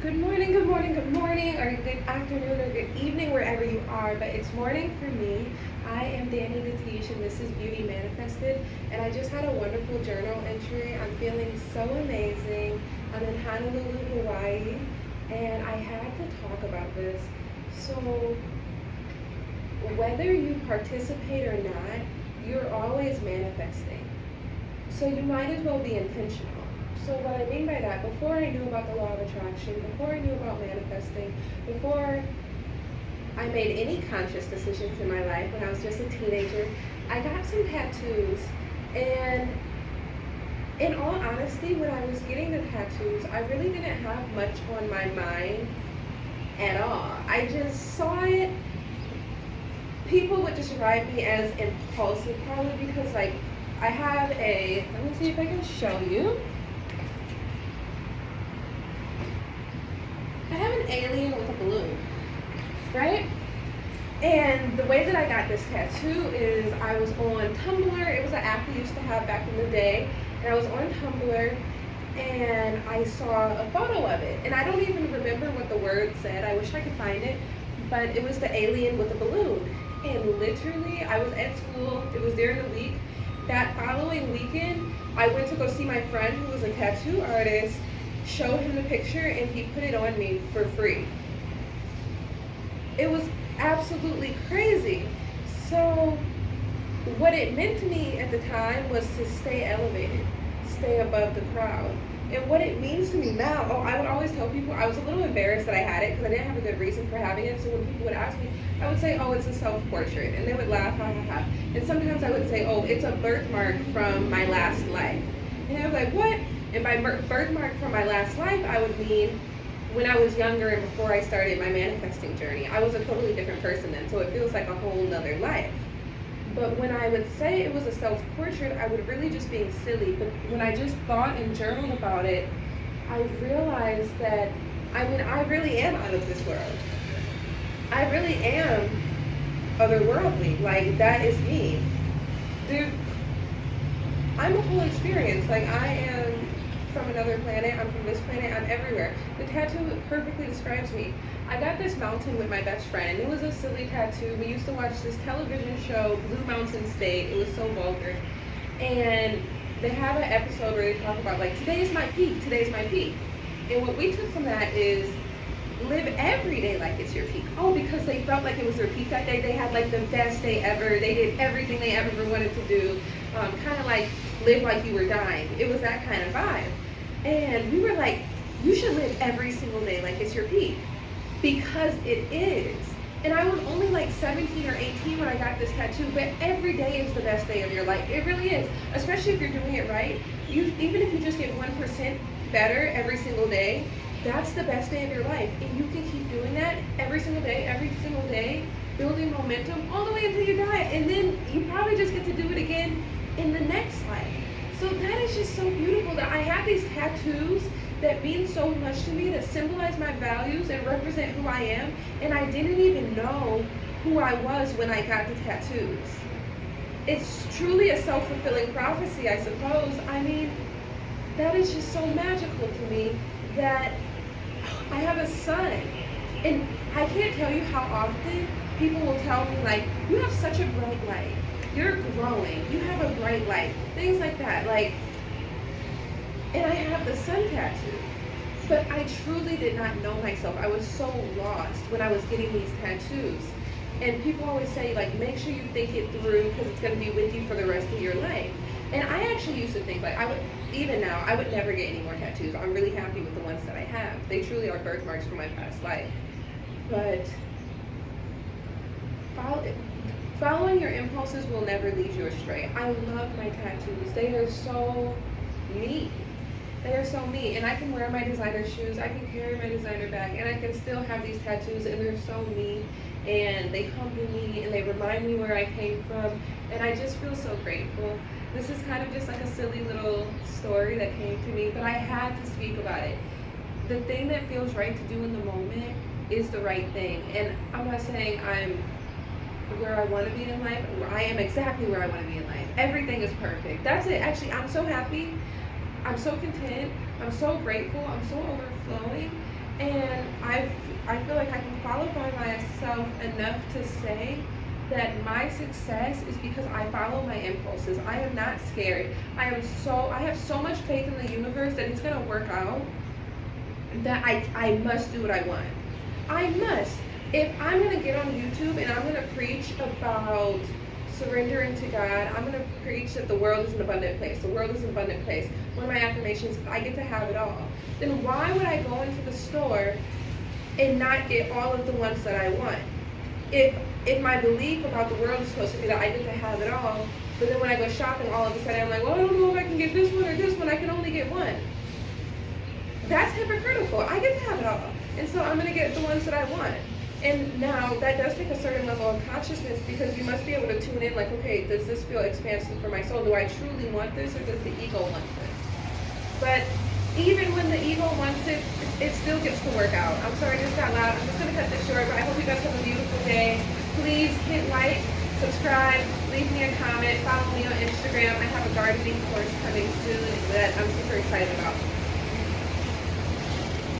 Good morning, good morning, good morning, or good afternoon, or good evening, wherever you are. But it's morning for me. I am Danny Datish, and this is Beauty Manifested. And I just had a wonderful journal entry. I'm feeling so amazing. I'm in Honolulu, Hawaii, and I had to talk about this. So, whether you participate or not, you're always manifesting. So, you might as well be intentional. So what I mean by that, before I knew about the law of attraction, before I knew about manifesting, before I made any conscious decisions in my life when I was just a teenager, I got some tattoos. And in all honesty, when I was getting the tattoos, I really didn't have much on my mind at all. I just saw it. People would describe me as impulsive, probably because like I have let me see if I can show you. I have an alien with a balloon, right? And the way that I got this tattoo is I was on Tumblr. It was an app we used to have back in the day. And I was on Tumblr and I saw a photo of it. And I don't even remember what the word said. I wish I could find it. But it was the alien with a balloon. And literally, I was at school. It was during the week. That following weekend, I went to go see my friend who was a tattoo artist, showed him the picture, and he put it on me for free. It was absolutely crazy. So what it meant to me at the time was to stay elevated, stay above the crowd. And what it means to me now, I would always tell people, I was a little embarrassed that I had it because I didn't have a good reason for having it. So when people would ask me, I would say, it's a self-portrait. And they would laugh, ha ha ha. And sometimes I would say, it's a birthmark from my last life. And I was like, what? And by birthmark from my last life, I would mean when I was younger and before I started my manifesting journey. I was a totally different person then, so it feels like a whole nother life. But when I would say it was a self-portrait, I would really just being silly. But when I just thought and journaled about it, I realized that, I really am out of this world. I really am otherworldly. Like, that is me. Dude, I'm a whole experience. Like, I am from another planet, I'm from this planet, I'm everywhere. The tattoo perfectly describes me. I got this mountain with my best friend, and it was a silly tattoo. We used to watch this television show, Blue Mountain State. It was so vulgar. And they have an episode where they talk about, like, today's my peak, today's my peak. And what we took from that is live every day like it's your peak. Because they felt like it was their peak that day. They had, like, the best day ever. They did everything they ever wanted to do. Kind of like live like you were dying. It was that kind of vibe. And we were like, you should live every single day like it's your peak. Because it is. And I was only like 17 or 18 when I got this tattoo, but every day is the best day of your life. It really is. Especially if you're doing it right. Even if you just get 1% better every single day, that's the best day of your life. And you can keep doing that every single day, building momentum all the way until you die. And then you probably just get to do it again in the next life. So that is just so beautiful that I have these tattoos that mean so much to me, that symbolize my values and represent who I am. And I didn't even know who I was when I got the tattoos. It's truly a self-fulfilling prophecy, I suppose. That is just so magical to me that I have a son. And I can't tell you how often people will tell me, like, you have such a bright light. You're glowing. You have a bright light. Things like that. And I have the sun tattoo. But I truly did not know myself. I was so lost when I was getting these tattoos. And people always say, like, make sure you think it through because it's going to be with you for the rest of your life. And I actually used to think, like, even now, I would never get any more tattoos. I'm really happy with the ones that I have. They truly are birthmarks from my past life. But following your impulses will never lead you astray. I love my tattoos. They are so me. They are so me. And I can wear my designer shoes, I can carry my designer bag, and I can still have these tattoos, and they're so me. And they humble me, and they remind me where I came from. And I just feel so grateful. This is kind of just like a silly little story that came to me, but I had to speak about it. The thing that feels right to do in the moment is the right thing. And I'm not saying I'm where I want to be in life. I am exactly where I want to be in life. Everything is perfect. That's it. Actually, I'm so happy. I'm so content. I'm so grateful. I'm so overflowing. And I feel like I can qualify myself enough to say that my success is because I follow my impulses. I am not scared. I have so much faith in the universe that it's gonna work out, that I must do what I want. I must. If I'm gonna get on YouTube and I'm gonna preach about surrendering to God, I'm gonna preach that the world is an abundant place. The world is an abundant place. One of my affirmations, I get to have it all. Then why would I go into the store and not get all of the ones that I want? If my belief about the world is supposed to be that I get to have it all, but then when I go shopping, all of a sudden I'm like, well, I don't know if I can get this one or this one. I can only get one. That's hypocritical. I get to have it all. And so I'm going to get the ones that I want. And now that does take a certain level of consciousness, because you must be able to tune in like, okay, does this feel expansive for my soul? Do I truly want this, or does the ego want this? But even when the ego wants it, it still gets to work out. I'm sorry this got loud. I'm just going to cut this short, but I hope you guys have a beautiful day. Please hit like, subscribe, leave me a comment, follow me on Instagram. I have a gardening course coming soon that I'm super excited about.